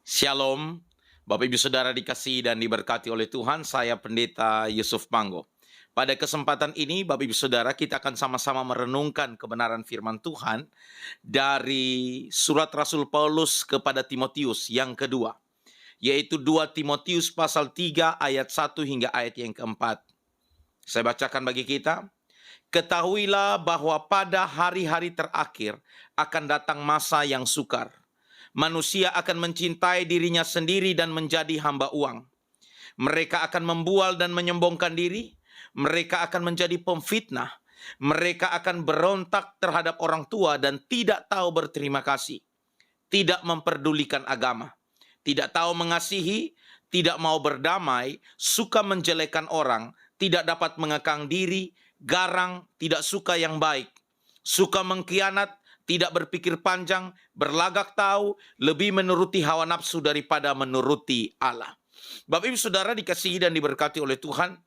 Shalom, Bapak Ibu Saudara dikasihi dan diberkati oleh Tuhan, saya Pendeta Yusuf Panggo. Pada kesempatan ini, Bapak Ibu Saudara, kita akan sama-sama merenungkan kebenaran firman Tuhan dari surat Rasul Paulus kepada Timotius yang kedua, yaitu 2 Timotius pasal 3 ayat 1 hingga ayat yang keempat. Saya bacakan bagi kita. Ketahuilah bahwa pada hari-hari terakhir akan datang masa yang sukar. Manusia akan mencintai dirinya sendiri dan menjadi hamba uang. Mereka akan membual dan menyombongkan diri. Mereka akan menjadi pemfitnah. Mereka akan berontak terhadap orang tua dan tidak tahu berterima kasih. Tidak memperdulikan agama. Tidak tahu mengasihi, tidak mau berdamai, suka menjelekkan orang, tidak dapat mengekang diri, garang, tidak suka yang baik, suka mengkhianat, tidak berpikir panjang, berlagak tahu, lebih menuruti hawa nafsu daripada menuruti Allah. Bapak Ibu Saudara dikasihi dan diberkati oleh Tuhan,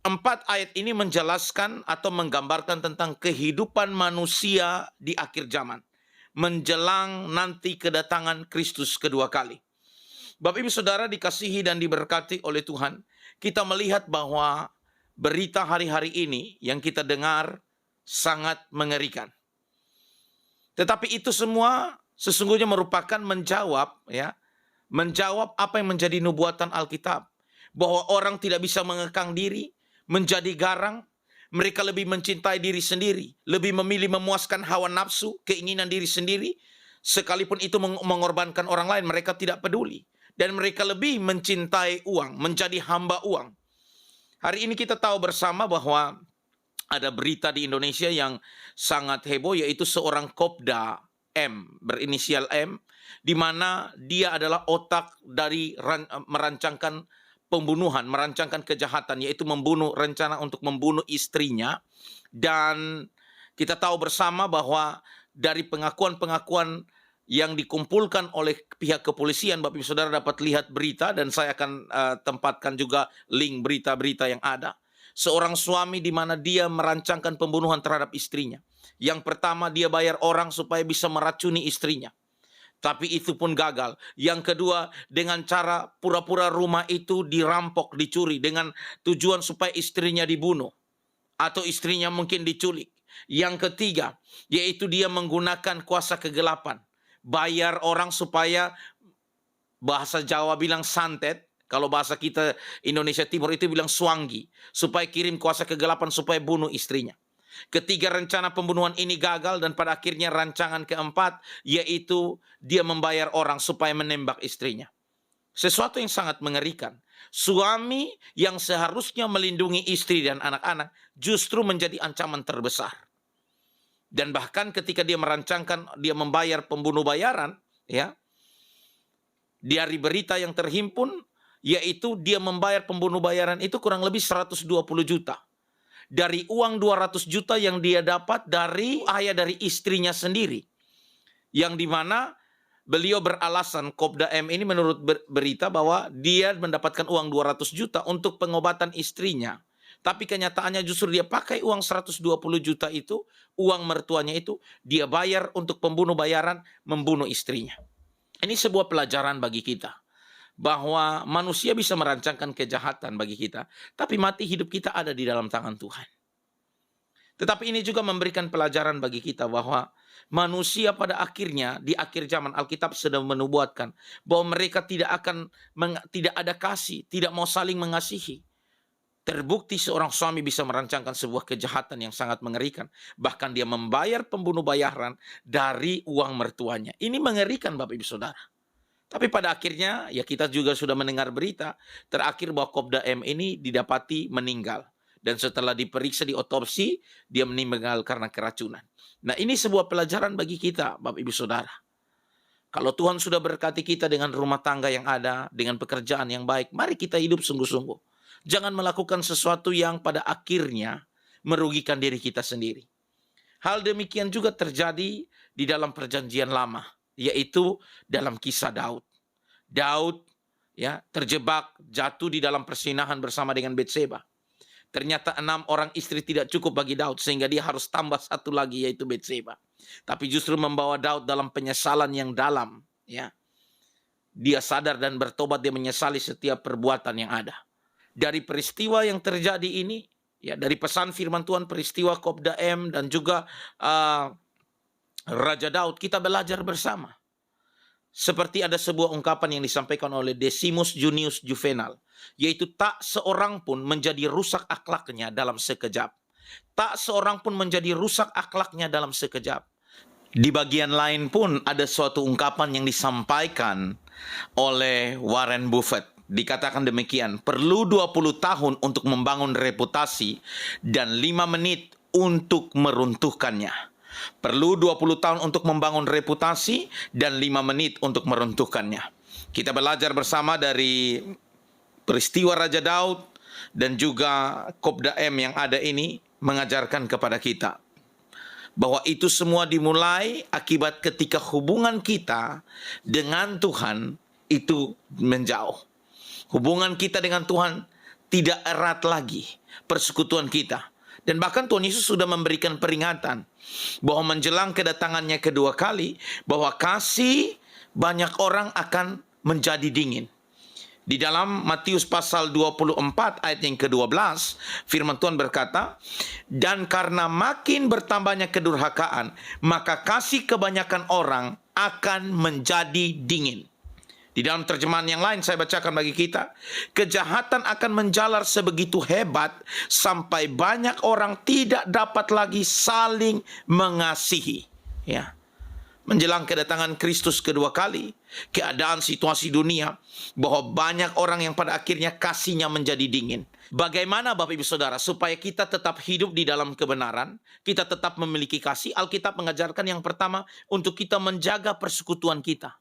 4 ayat ini menjelaskan atau menggambarkan tentang kehidupan manusia di akhir zaman, menjelang nanti kedatangan Kristus kedua kali. Bapak Ibu Saudara dikasihi dan diberkati oleh Tuhan, kita melihat bahwa berita hari-hari ini yang kita dengar sangat mengerikan. Tetapi itu semua sesungguhnya merupakan menjawab apa yang menjadi nubuatan Alkitab. Bahwa orang tidak bisa mengekang diri, menjadi garang, mereka lebih mencintai diri sendiri, lebih memilih memuaskan hawa nafsu, keinginan diri sendiri, sekalipun itu mengorbankan orang lain, mereka tidak peduli. Dan mereka lebih mencintai uang, menjadi hamba uang. Hari ini kita tahu bersama bahwa ada berita di Indonesia yang sangat heboh, yaitu seorang Kopda M, berinisial M, di mana dia adalah otak dari merancangkan pembunuhan, merancangkan kejahatan, yaitu rencana untuk membunuh istrinya. Dan kita tahu bersama bahwa dari pengakuan-pengakuan yang dikumpulkan oleh pihak kepolisian, Bapak Ibu Saudara dapat lihat berita, dan saya akan tempatkan juga link berita-berita yang ada. Seorang suami di mana dia merancangkan pembunuhan terhadap istrinya. Yang pertama, dia bayar orang supaya bisa meracuni istrinya. Tapi itu pun gagal. Yang kedua, dengan cara pura-pura rumah itu dirampok, dicuri, dengan tujuan supaya istrinya dibunuh. Atau istrinya mungkin diculik. Yang ketiga, yaitu dia menggunakan kuasa kegelapan. Bayar orang supaya, bahasa Jawa bilang santet, kalau bahasa kita Indonesia Timur itu bilang suanggi, supaya kirim kuasa kegelapan supaya bunuh istrinya. Ketiga, rencana pembunuhan ini gagal, dan pada akhirnya rancangan keempat, yaitu dia membayar orang supaya menembak istrinya. Sesuatu yang sangat mengerikan. Suami yang seharusnya melindungi istri dan anak-anak justru menjadi ancaman terbesar. Dan bahkan ketika dia merancangkan, dia membayar pembunuh bayaran, dari berita yang terhimpun, yaitu dia membayar pembunuh bayaran itu kurang lebih 120 juta. Dari uang 200 juta yang dia dapat dari ayah dari istrinya sendiri. Yang dimana beliau beralasan, Kopda M ini menurut berita bahwa dia mendapatkan uang 200 juta untuk pengobatan istrinya. Tapi kenyataannya justru dia pakai uang 120 juta itu, uang mertuanya itu, dia bayar untuk pembunuh bayaran membunuh istrinya. Ini sebuah pelajaran bagi kita. Bahwa manusia bisa merancangkan kejahatan bagi kita, tapi mati hidup kita ada di dalam tangan Tuhan. Tetapi ini juga memberikan pelajaran bagi kita bahwa manusia pada akhirnya, di akhir zaman, Alkitab sedang menubuatkan bahwa mereka tidak ada kasih, tidak mau saling mengasihi. Terbukti seorang suami bisa merancangkan sebuah kejahatan yang sangat mengerikan. Bahkan dia membayar pembunuh bayaran dari uang mertuanya. Ini mengerikan Bapak Ibu Saudara. Tapi pada akhirnya, ya kita juga sudah mendengar berita, terakhir bahwa Kopda M ini didapati meninggal. Dan setelah diperiksa, diotopsi, dia meninggal karena keracunan. Nah, ini sebuah pelajaran bagi kita, Bapak Ibu Saudara. Kalau Tuhan sudah berkati kita dengan rumah tangga yang ada, dengan pekerjaan yang baik, mari kita hidup sungguh-sungguh. Jangan melakukan sesuatu yang pada akhirnya merugikan diri kita sendiri. Hal demikian juga terjadi di dalam perjanjian lama, yaitu dalam kisah Daud. Daud terjebak, jatuh di dalam persinahan bersama dengan Betseba. Ternyata 6 orang istri tidak cukup bagi Daud, sehingga dia harus tambah 1 lagi, yaitu Betseba. Tapi justru membawa Daud dalam penyesalan yang dalam. dia sadar dan bertobat, dia menyesali setiap perbuatan yang ada. Dari peristiwa yang terjadi ini, ya, dari pesan firman Tuhan, peristiwa Kopdaem dan juga Raja Daud, kita belajar bersama. Seperti ada sebuah ungkapan yang disampaikan oleh Decimus Junius Juvenal, yaitu tak seorang pun menjadi rusak akhlaknya dalam sekejap. Tak seorang pun menjadi rusak akhlaknya dalam sekejap. Di bagian lain pun ada suatu ungkapan yang disampaikan oleh Warren Buffett. Dikatakan demikian, perlu 20 tahun untuk membangun reputasi dan 5 menit untuk meruntuhkannya. Perlu 20 tahun untuk membangun reputasi dan 5 menit untuk meruntuhkannya. Kita belajar bersama dari peristiwa Raja Daud dan juga Kopdaem yang ada ini mengajarkan kepada kita bahwa itu semua dimulai akibat ketika hubungan kita dengan Tuhan itu menjauh. Hubungan kita dengan Tuhan tidak erat lagi, persekutuan kita. Dan bahkan Tuhan Yesus sudah memberikan peringatan bahwa menjelang kedatangannya kedua kali, bahwa kasih banyak orang akan menjadi dingin. Di dalam Matius pasal 24 ayat yang ke-12, firman Tuhan berkata, dan karena makin bertambahnya kedurhakaan, maka kasih kebanyakan orang akan menjadi dingin. Di dalam terjemahan yang lain saya bacakan bagi kita, kejahatan akan menjalar sebegitu hebat sampai banyak orang tidak dapat lagi saling mengasihi. Ya. Menjelang kedatangan Kristus kedua kali, keadaan situasi dunia bahwa banyak orang yang pada akhirnya kasihnya menjadi dingin. Bagaimana Bapak Ibu Saudara supaya kita tetap hidup di dalam kebenaran, kita tetap memiliki kasih? Alkitab mengajarkan yang pertama untuk kita menjaga persekutuan kita.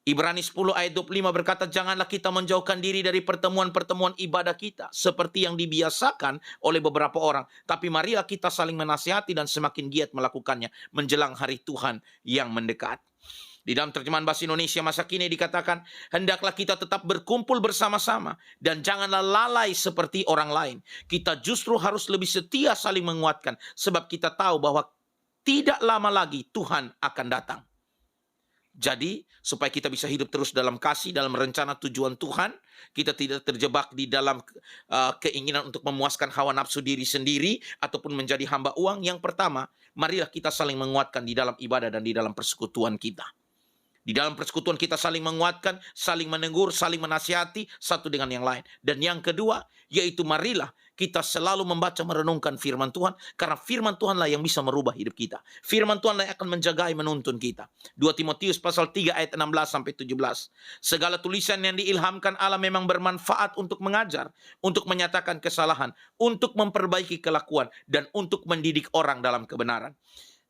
Ibrani 10 ayat 25 berkata, janganlah kita menjauhkan diri dari pertemuan-pertemuan ibadah kita seperti yang dibiasakan oleh beberapa orang. Tapi marilah kita saling menasihati dan semakin giat melakukannya menjelang hari Tuhan yang mendekat. Di dalam terjemahan bahasa Indonesia masa kini dikatakan, hendaklah kita tetap berkumpul bersama-sama dan janganlah lalai seperti orang lain. Kita justru harus lebih setia saling menguatkan sebab kita tahu bahwa tidak lama lagi Tuhan akan datang. Jadi, supaya kita bisa hidup terus dalam kasih, dalam rencana tujuan Tuhan, kita tidak terjebak di dalam keinginan untuk memuaskan hawa nafsu diri sendiri, ataupun menjadi hamba uang. Yang pertama, marilah kita saling menguatkan di dalam ibadah dan di dalam persekutuan kita. Di dalam persekutuan kita saling menguatkan, saling menegur, saling menasihati satu dengan yang lain. Dan yang kedua, yaitu marilah kita selalu membaca merenungkan firman Tuhan, karena firman Tuhanlah yang bisa merubah hidup kita. Firman Tuhanlah yang akan menjagai menuntun kita. 2 Timotius pasal 3 ayat 16 sampai 17. Segala tulisan yang diilhamkan Allah memang bermanfaat untuk mengajar, untuk menyatakan kesalahan, untuk memperbaiki kelakuan, dan untuk mendidik orang dalam kebenaran.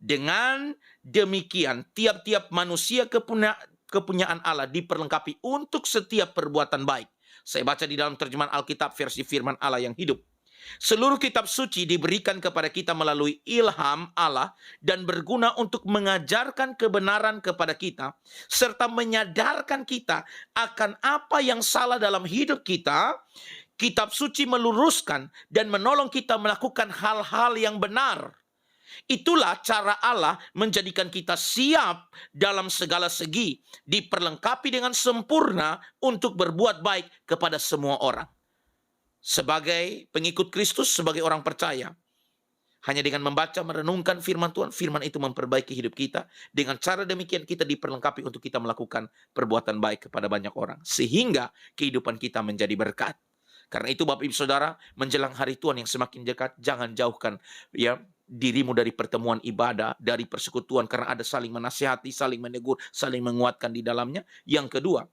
Dengan demikian, tiap-tiap manusia kepunyaan Allah diperlengkapi untuk setiap perbuatan baik. Saya baca di dalam terjemahan Alkitab versi firman Allah yang hidup. Seluruh kitab suci diberikan kepada kita melalui ilham Allah dan berguna untuk mengajarkan kebenaran kepada kita, serta menyadarkan kita akan apa yang salah dalam hidup kita. Kitab suci meluruskan dan menolong kita melakukan hal-hal yang benar. Itulah cara Allah menjadikan kita siap dalam segala segi, diperlengkapi dengan sempurna untuk berbuat baik kepada semua orang. Sebagai pengikut Kristus, sebagai orang percaya, hanya dengan membaca, merenungkan firman Tuhan, firman itu memperbaiki hidup kita. Dengan cara demikian kita diperlengkapi untuk kita melakukan perbuatan baik kepada banyak orang, sehingga kehidupan kita menjadi berkat. Karena itu Bapak Ibu Saudara, menjelang hari Tuhan yang semakin dekat, jangan jauhkan dirimu dari pertemuan ibadah, dari persekutuan, karena ada saling menasihati, saling menegur, saling menguatkan di dalamnya. Yang kedua,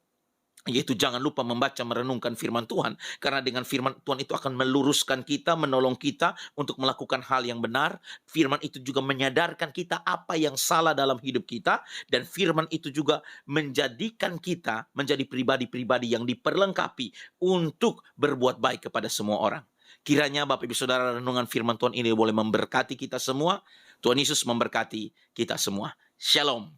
yaitu jangan lupa membaca, merenungkan firman Tuhan, karena dengan firman Tuhan itu akan meluruskan kita, menolong kita untuk melakukan hal yang benar. Firman itu juga menyadarkan kita apa yang salah dalam hidup kita, dan firman itu juga menjadikan kita menjadi pribadi-pribadi yang diperlengkapi untuk berbuat baik kepada semua orang. Kiranya Bapak Ibu Saudara, renungan firman Tuhan ini boleh memberkati kita semua. Tuhan Yesus memberkati kita semua. Shalom.